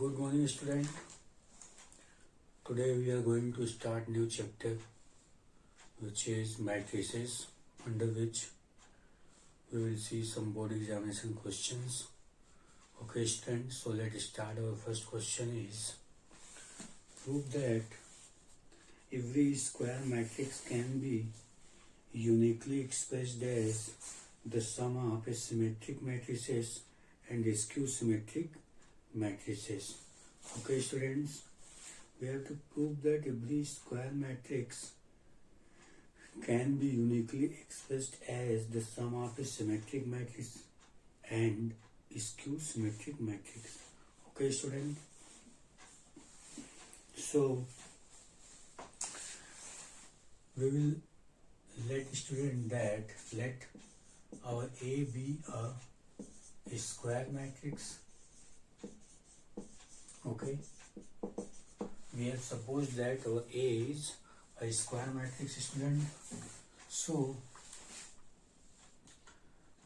Good morning, student. Today we are going to start new chapter, which is matrices, under which we will see some board examination questions. Okay, student. So let's start. Our first question is: prove that every square matrix can be uniquely expressed as the sum of symmetric matrices and skew symmetric matrices. Okay, students, we have to prove that every square matrix can be uniquely expressed as the sum of a symmetric matrix and skew symmetric matrix. Okay, student. So we will let our A be a square matrix. Okay, we have supposed that our A is a square matrix, student. So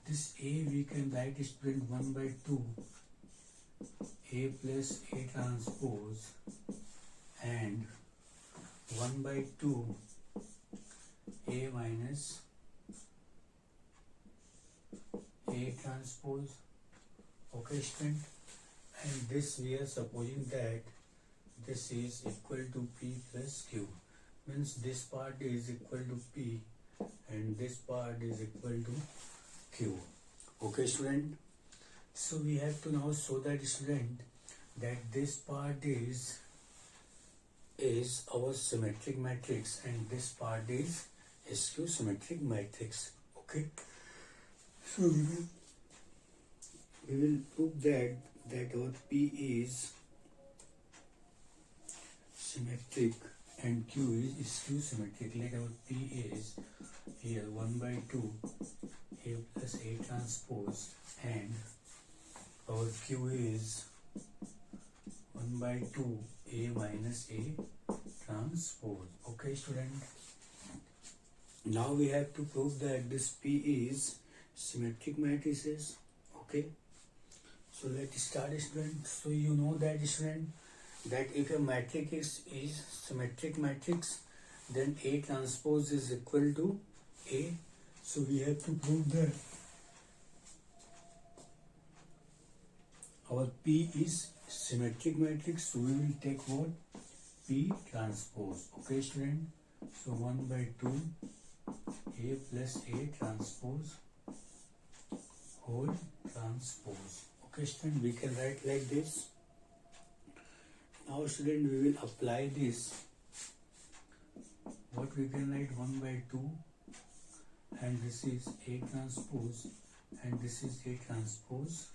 this A we can write, student, 1 by 2 A plus A transpose and 1 by 2 A minus A transpose. Okay, student. And this we are supposing that this is equal to P plus Q. Means this part is equal to P and this part is equal to Q. Okay, student. So we have to now show that, student, that this part is our symmetric matrix and this part is skew symmetric matrix. Okay. So we will prove that our P is symmetric and Q is skew symmetric. Let our P is here 1 by 2 A plus A transpose and our Q is 1 by 2 A minus A transpose. Okay, student. Now we have to prove that this P is symmetric matrices. Okay. So let's start, student. So you know that, student, that if a matrix is symmetric matrix, then A transpose is equal to A. So we have to prove that our P is symmetric matrix. So we will take what? P transpose. Okay, student. So 1 by 2 A plus A transpose whole transpose. Okay, student, we can write like this. Now, student, we will apply this. What we can write? 1 by 2 and this is A transpose and this is A transpose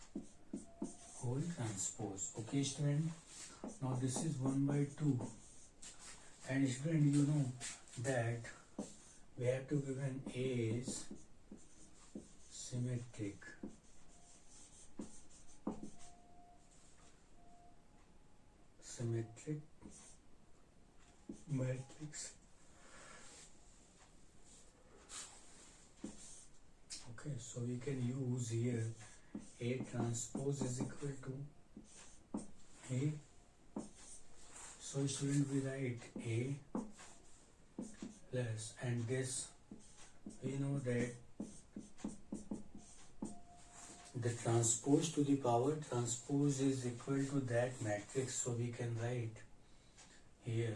whole transpose. Okay, student. Now this is 1 by 2 and, student, you know that we have to give an A is symmetric. Symmetric matrix. Okay, so we can use here A transpose is equal to A. So, student, we write A plus, and this we know that the transpose to the power transpose is equal to that matrix. So we can write here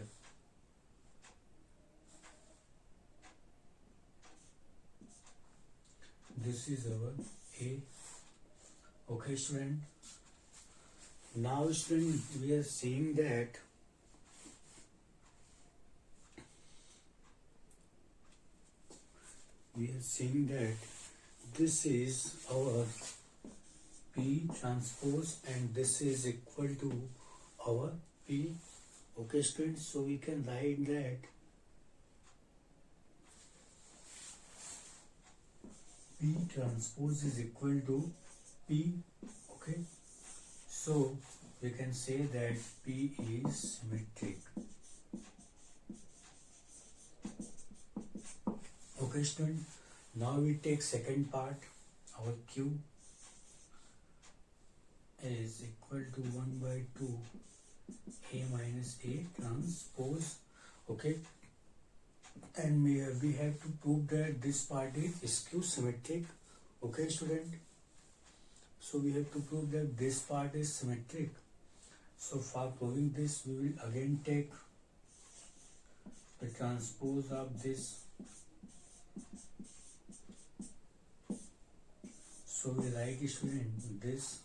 this is our A. Okay, student. Now, student, we are seeing that this is our P transpose and this is equal to our P. Okay, students, so we can write that P transpose is equal to P. Okay, so we can say that P is symmetric. Okay, student. Now we take second part, our Q is equal to 1 by 2 A minus A transpose. Okay, and we have to prove that this part is skew symmetric. Okay student, so we have to prove that this part is symmetric. So for proving this, we will again take the transpose of this. So we write, student, this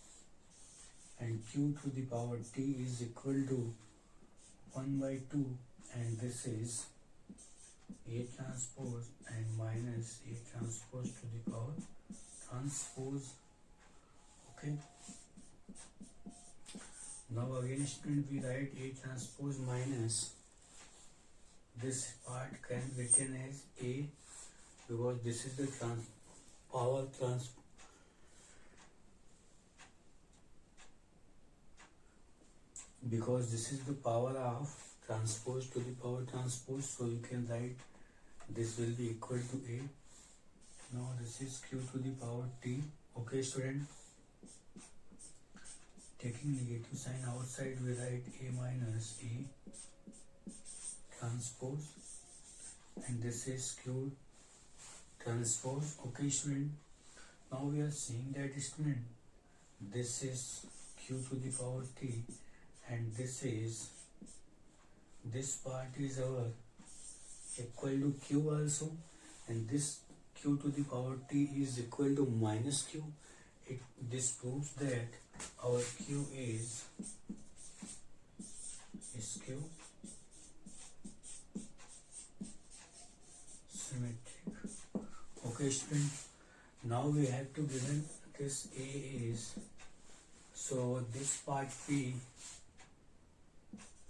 and q to the power t is equal to 1 by 2, and this is A transpose and minus A transpose to the power transpose. Okay, now again student, we write A transpose minus this part can be written as A, because this is the power transpose. Because this is the power of transpose to the power transpose, so you can write this will be equal to A. Now this is q to the power t. Okay student, taking negative sign outside, we write A minus A transpose, and this is q transpose. Okay student, now we are seeing that student, this is q to the power t, and this part is our equal to q also, and this q to the power t is equal to minus q. This proves that our q is q symmetric. Okay student, now we have to given this A is, so this part P,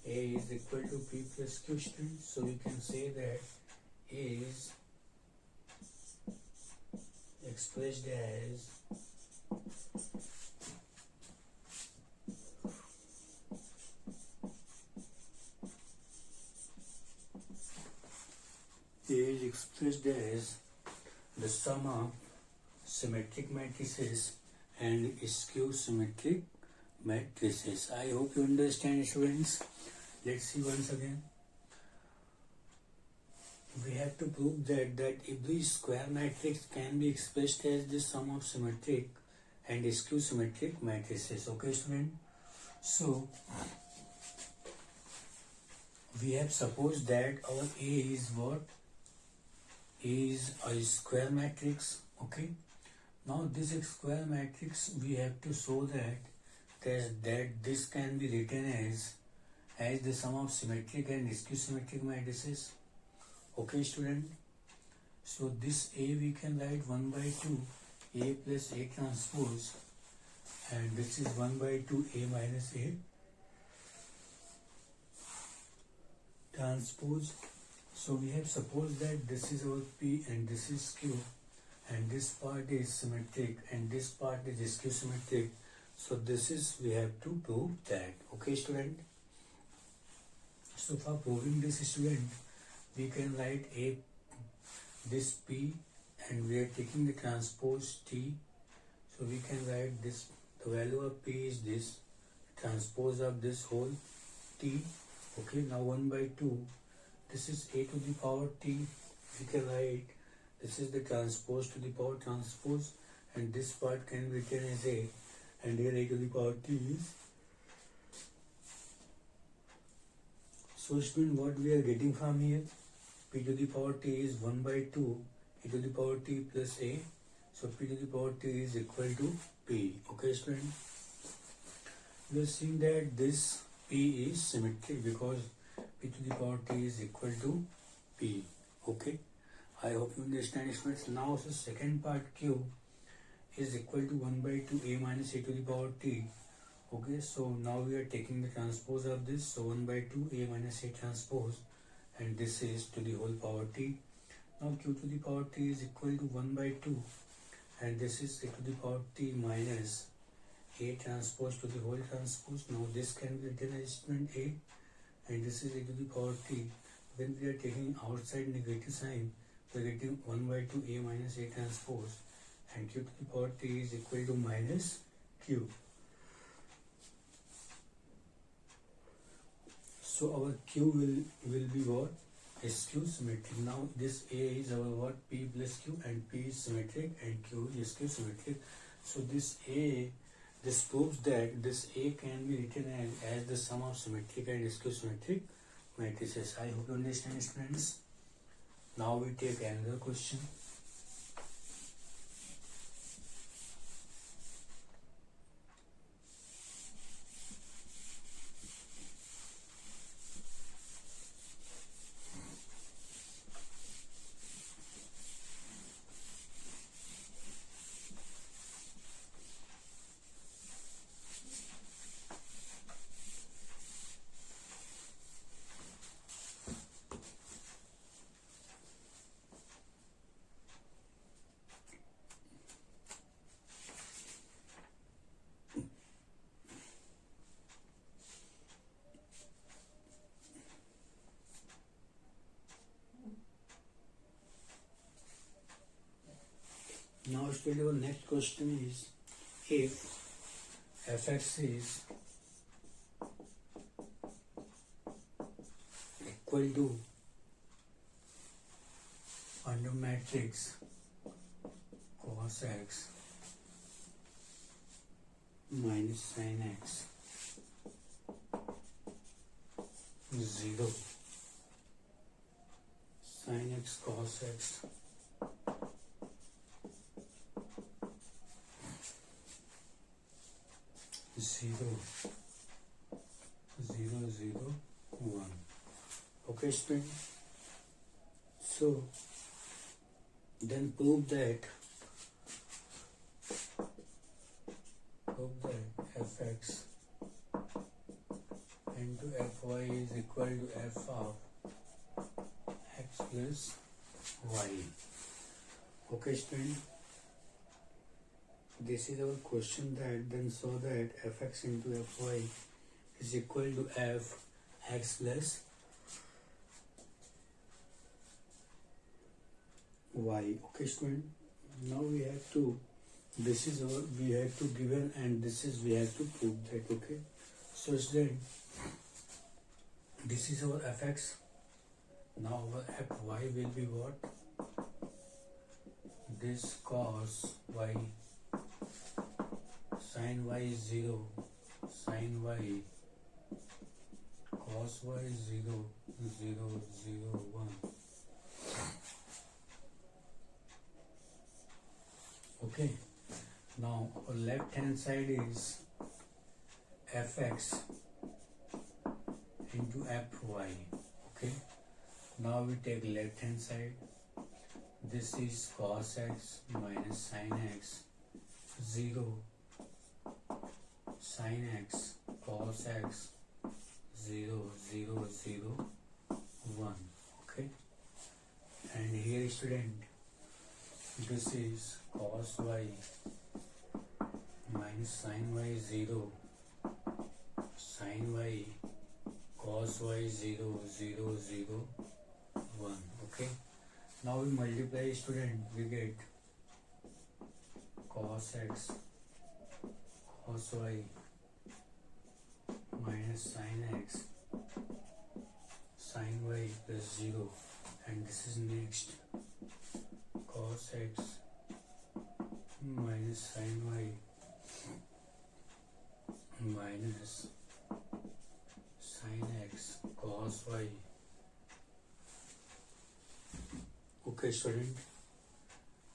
A is equal to P plus Q student, so we can say that A is expressed as the sum of symmetric matrices and skew symmetric matrices. I hope you understand students. Let's see once again. We have to prove that every square matrix can be expressed as the sum of symmetric and skew symmetric matrices. Okay student, so we have supposed that our A is what? A is a square matrix. Okay, now this square matrix we have to show that this can be written as the sum of symmetric and skew symmetric matrices. Okay student, so this A we can write 1 by 2 A plus A transpose, and this is 1 by 2 A minus A transpose. So we have supposed that this is our P and this is Q, and this part is symmetric and this part is skew symmetric. So this is, we have to prove that. Okay student, so for proving this student, we can write this P, and we are taking the transpose T, so we can write this, the value of P is this, transpose of this whole T. Okay, now 1 by 2, this is A to the power T, we can write this is the transpose to the power transpose, and this part can be written as A, and here A to the power T is. So student, what we are getting from here, P to the power T is 1 by 2 A to the power T plus A, so P to the power T is equal to P. Okay student, we are seeing that this P is symmetric because P to the power T is equal to P. Okay, I hope you understand students. Now the second part Q is equal to 1 by 2 A minus A to the power T. Okay, so now we are taking the transpose of this, so 1 by 2 A minus A transpose, and this is to the whole power T. Now Q to the power T is equal to 1 by 2, and this is A to the power T minus A transpose to the whole transpose. Now this can be written as student A, and this is A to the power T. When we are taking outside negative sign, we are getting 1 by 2 A minus A transpose, and Q to the power T is equal to minus Q. So our Q will be what? SQ symmetric. Now this A is our what? P plus Q, and P is symmetric and Q is SQ symmetric. So this proves that this A can be written as the sum of symmetric and SQ symmetric matrices. I hope you understand, students. Now we take another question. Now student, our next question is, if fx is equal to under matrix cos x minus sin x 0 sin x cos x 0 0 0 1. Okay, student. So then prove that fx into fy is equal to f of x plus y. Okay, student. This is our question, that then show that fx into fy is equal to f x plus y. Okay, student. Now we have to, this is our, we have to given, and this is we have to prove that. Okay, so student, this is our fx. Now our fy will be what? This cos y sin y is 0 sin y cos y is 0 0 0 1. Okay, now our left hand side is fx into fy. Okay, now we take left hand side. This is cos x minus sin x 0 sin x cos x 0 0 0 1. Okay, and here student, this is cos y minus sin y 0 sin y cos y 0 0 0 1. Okay, now we multiply, student, we get cos x cos y minus sin x sin y plus 0, and this is next cos x minus sin y minus sin x cos y. Okay, student,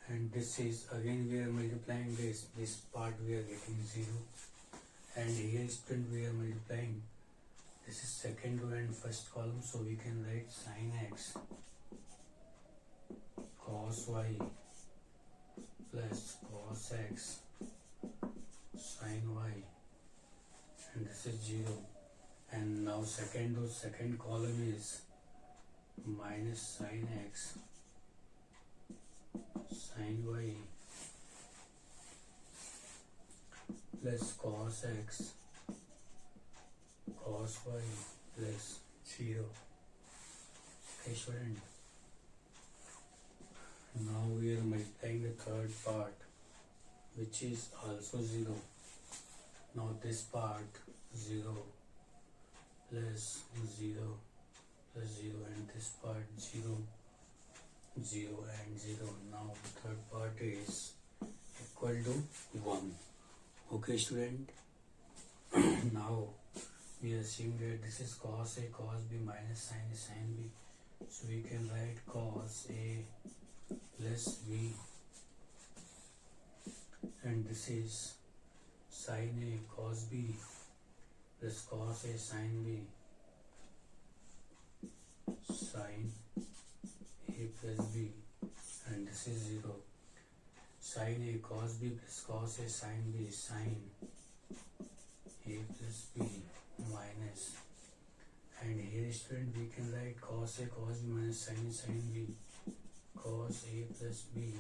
and this is again we are multiplying this part, we are getting 0, and here student we are multiplying, this is second row and first column, so we can write sin x cos y plus cos x sin y, and this is 0, and now second row second column is minus sin x sin y plus cos x cos y plus 0. Okay, student. Now we are multiplying the third part, which is also 0. Now this part 0 plus 0 plus 0, and this part 0 0 and 0. Now third part is equal to 1. Okay student, now we are seeing that this is cos A cos B minus sin A sin B, so we can write cos A plus B, and this is sin A cos B plus cos A sin B sin A plus B, and this is 0. Sin A cos B plus cos A sin B sin A plus B minus, and here student we can write cos A cos B minus sin A sin B cos A plus B,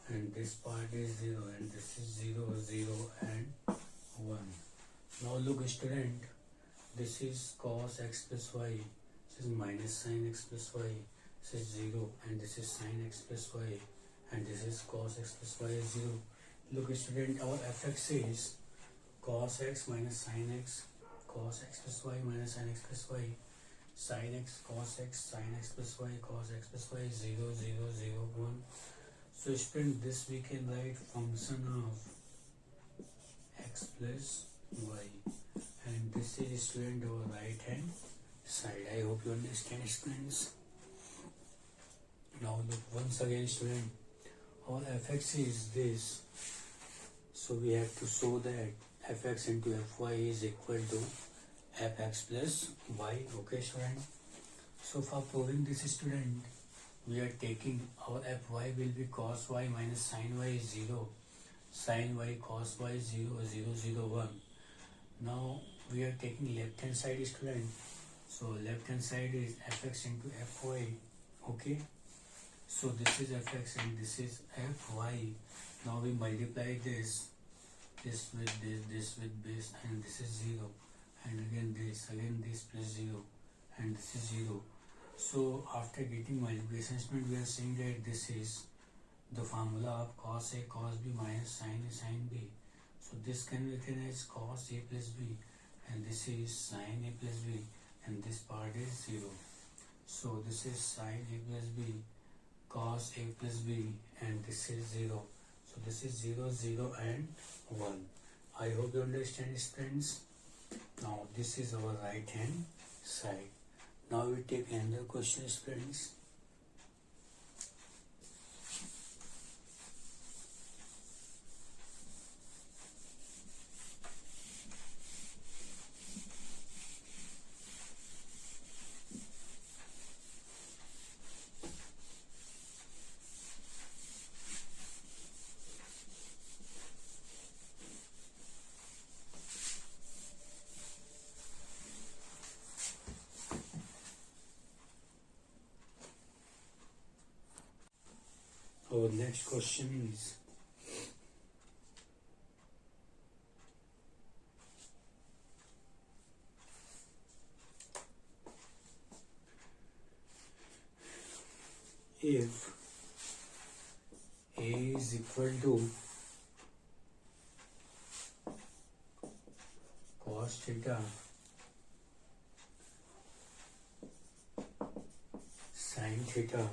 and this part is 0 and this is 0 0 and 1. Now look student, this is cos x plus y, this is minus sin x plus y, this is 0, and this is sin x plus y, and this is cos x plus y is 0. Look student, our fx is cos x minus sin x, cos x plus y minus sin x plus y, sin x cos x sin x plus y cos x plus y is 0 0 0 1. So student, this we can write function of x plus y, and this is student our right hand side. I hope you understand students. Now look once again student, our fx is this, so we have to show that fx into fy is equal to fx plus y. Okay student, so for proving this student, we are taking our fy will be cos y minus sin y is 0, sin y cos y 0 0 0 1. Now we are taking left hand side student, so left hand side is fx into fy. Okay, so this is fx and this is fy. Now we multiply this with this with this, and this is 0, and again this plus 0, and this is 0. So after getting multiplication we are saying that this is the formula of cos A cos B minus sin A sin B. So this can be written as cos A plus B, and this is sin A plus B, and this part is 0. So this is sin A plus B cos A plus B, and this is 0. So this is 0 0 and 1. I hope you understand friends. Now this is our right hand side. Now we take another question friends. Our next question is, if A is equal to cos theta sin theta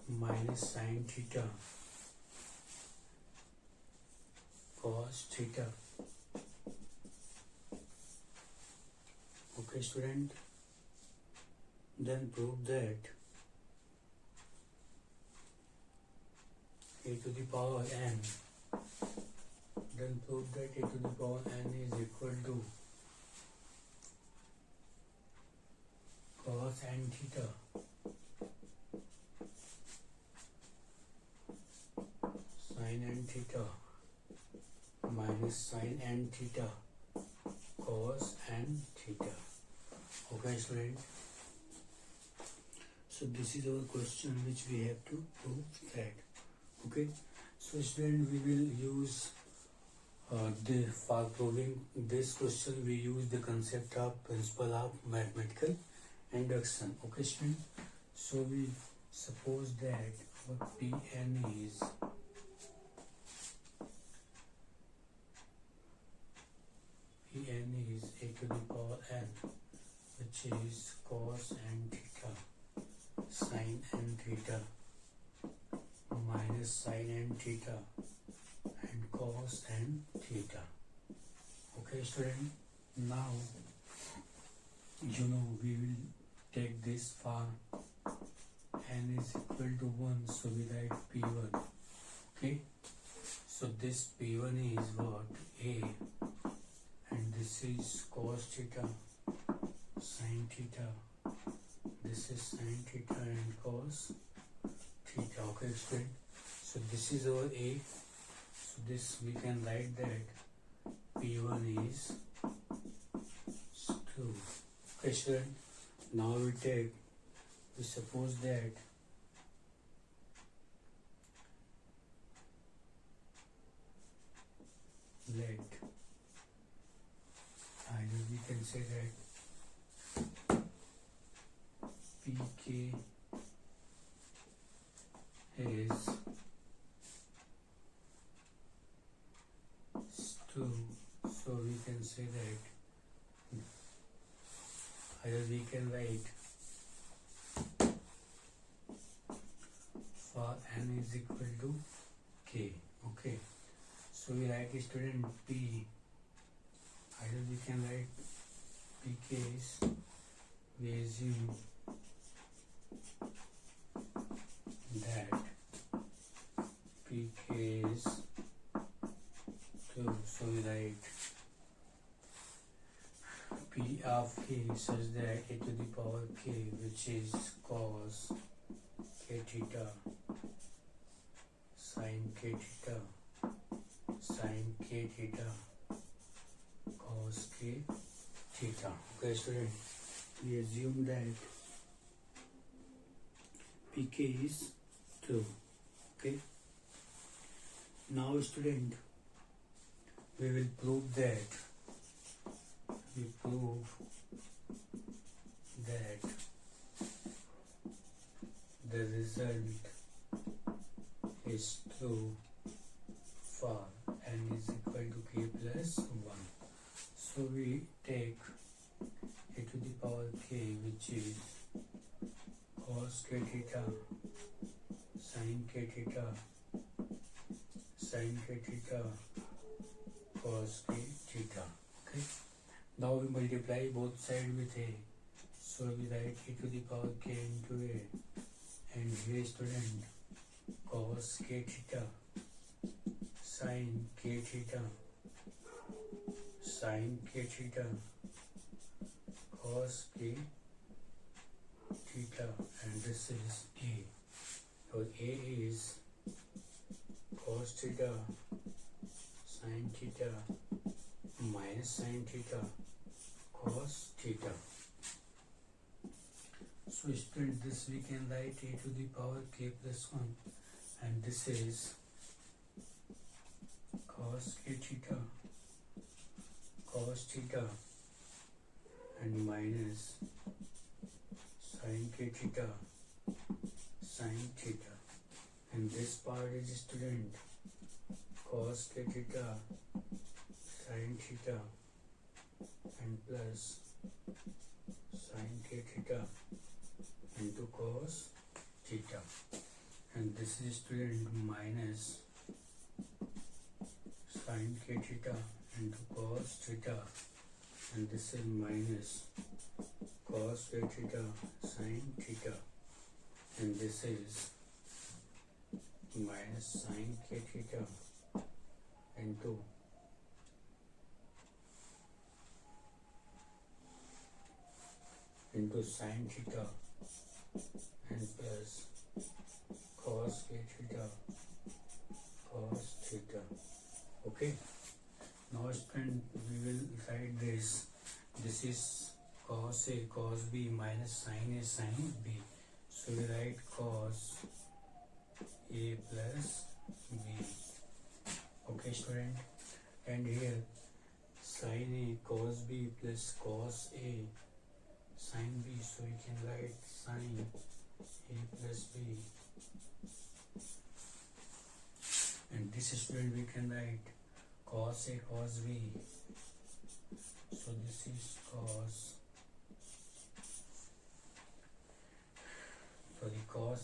minus sin theta cos theta. Okay student, then prove that a to the power n, then prove that a to the power n is equal to cos n theta sin n theta minus sin n theta cos n theta. Okay student, so this is our question which we have to prove that. Okay, so student, we will use for proving this question we use the concept of principle of mathematical induction. Okay student, so we suppose that our Pn is which is cos and theta, sin and theta, minus sin and theta, and cos and theta. Okay, student. Now, we will take this for n is equal to 1, so we write P1. Okay, so this P1 is what? A, and this is cos theta, sin theta, this is sin theta and cos theta. Okay, student. So this is our A. So this we can write that P1 is 2. Okay, student. Now we suppose that let either we can say that PK is 2, so we can say that either we can write for n is equal to k. Okay, so we write student P, either we can write PK is, we assume that PK is 2, so we write P of k such that a to the power k, which is cos k theta, sin k theta, sin k theta, cos k theta. Okay, student, we assume that pk is 2. Okay, now student, we will prove that the result is true for n is equal to k plus 1. So we take a to the power k, which is cos k theta, sin k theta, sin k theta, cos k theta. Okay. Now we multiply both sides with a, so we write a to the power k into a, and here student cos k theta, sin k theta, sin k theta, cos k theta, and this is a. So a is cos theta, sin theta, minus sin theta, cos theta. So student, this we can write a to the power k plus 1, and this is cos k theta, cos theta, and minus sin k theta, sin theta, and this part is student cos k theta, sin theta, and plus sin k theta into cos theta, and this is student minus sin k theta into cos theta, and this is minus cos k theta sin theta, and this is minus sin k theta into sin theta, and plus cos k theta, cos theta. Okay, now student, we will write this. This is cos A, cos B, minus sin A, sin B. So we write cos A plus B. Okay, student, and here sin A cos B plus cos A sin B, so we can write sin A plus B, and this student we can write cos A cos B, so this is cos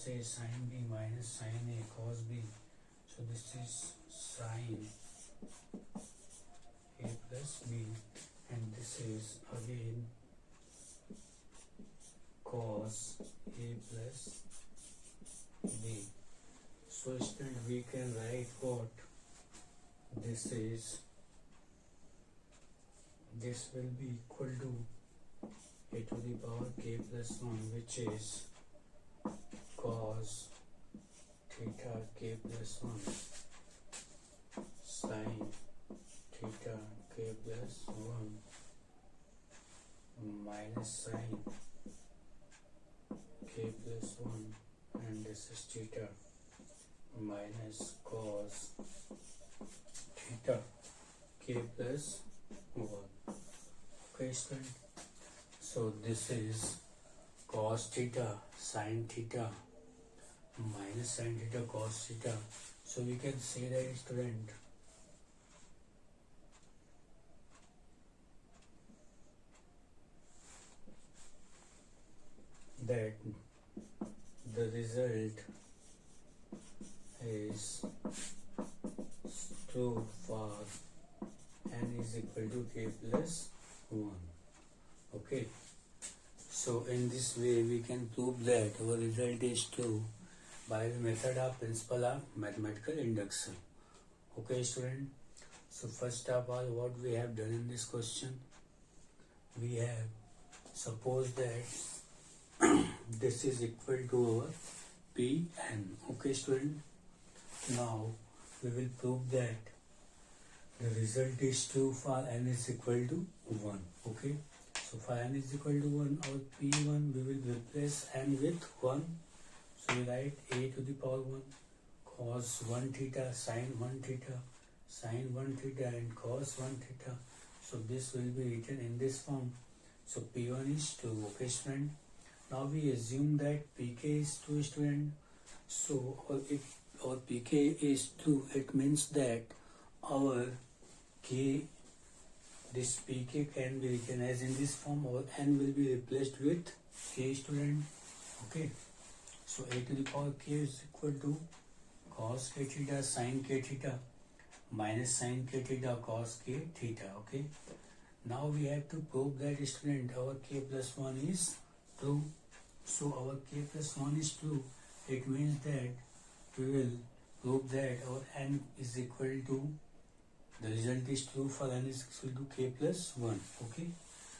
cos A sin B minus sin A cos B. So this is sin A plus B, and this is again cos A plus B. So student, we can write what this is. This will be equal to a to the power k plus 1, which is cos theta k plus 1 sin theta k plus 1 minus sin k plus 1, and this is theta minus cos theta k plus 1. Okay, student. So this is cos theta sin theta minus sin theta cos theta. So we can say that, student, that the result is true for n is equal to k plus 1. Okay. So in this way we can prove that our result is true by the method of principle of mathematical induction. Okay, student. So first of all, what we have done in this question, we have supposed that this is equal to our Pn. Okay, student. Now we will prove that the result is true for n is equal to 1. Okay. So for n is equal to 1, our P1 we will replace n with 1. So we write a to the power 1 cos 1 theta sin 1 theta sin 1 theta and cos 1 theta. So this will be written in this form. So P1 is 2. Okay, student. Now we assume that Pk is 2, student. So if our Pk is 2, it means that our K, this Pk can be written as in this form, or n will be replaced with k, student. Okay. So a to the power k is equal to cos k theta sin k theta minus sin k theta cos k theta. Okay. Now we have to prove that, student, our k plus 1 is true. So our k plus 1 is true. It means that we will prove that our n is equal to, the result is true for n is equal to k plus 1. Okay.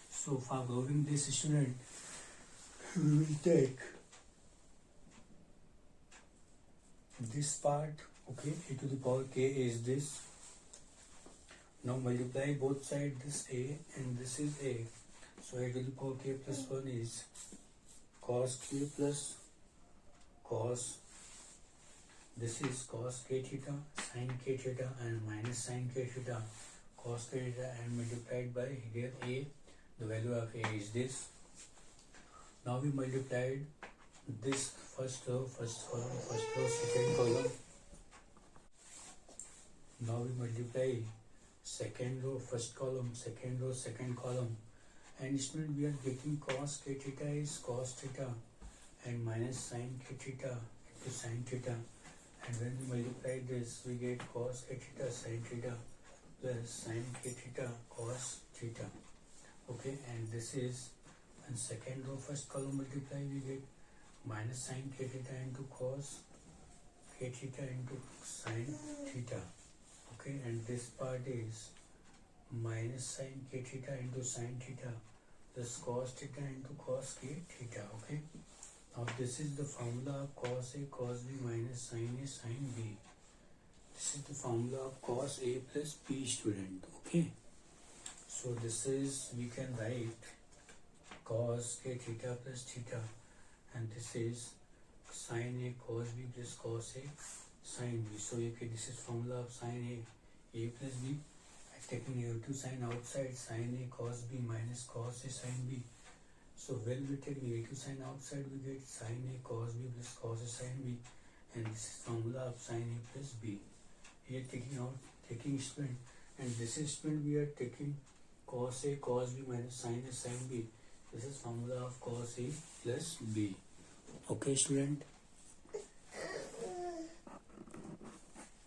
So for proving this, student, we will take this part. Okay. A to the power k is this. Now multiply both sides, this a and this is a. So a to the power k plus 1 is cos k plus cos, this is cos k theta sin k theta and minus sin k theta cos k theta, and multiplied by here a, the value of a is this. Now we multiplied this first row, first row, second column. Now we multiply second row, first column, second row, second column. And student, we are getting cos k theta is cos theta and minus sin k theta into sin theta. And when we multiply this, we get cos k theta sin theta plus sin k theta cos theta. Okay, and this is, and second row, first column multiply, we get minus sin k theta into cos k theta into sin theta. Okay, and this part is minus sin k theta into sin theta plus cos theta into cos k theta. Okay. Now this is the formula of cos A cos B minus sin A sin B. This is the formula of cos A plus B, student. Okay. So this is, we can write cos k theta plus theta, and this is sin A cos B plus cos A sin B. So okay, this is formula of sin A plus B. Taking negative sign outside, sin A cos B minus cos A sin B. So when we take negative sign outside, we get sin A cos B plus cos A sin B, and this is formula of sin A plus B. Here taking student, and this is, student, we are taking cos A cos B minus sin A sin B. This is formula of cos A plus B. Okay, student.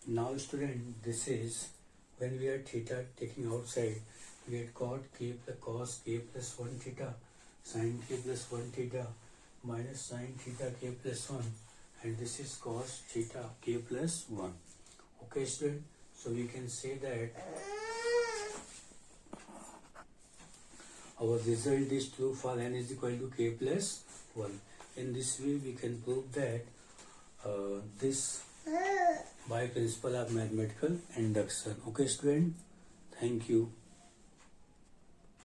Now student, this is when we are theta taking outside, we get cot k plus cos k plus 1 theta, sin k plus 1 theta, minus sin theta k plus 1, and this is cos theta k plus 1. Okay student, so we can say that our result is true for n is equal to k plus 1. In this way we can prove that this by principle of mathematical induction. Okay student, thank you.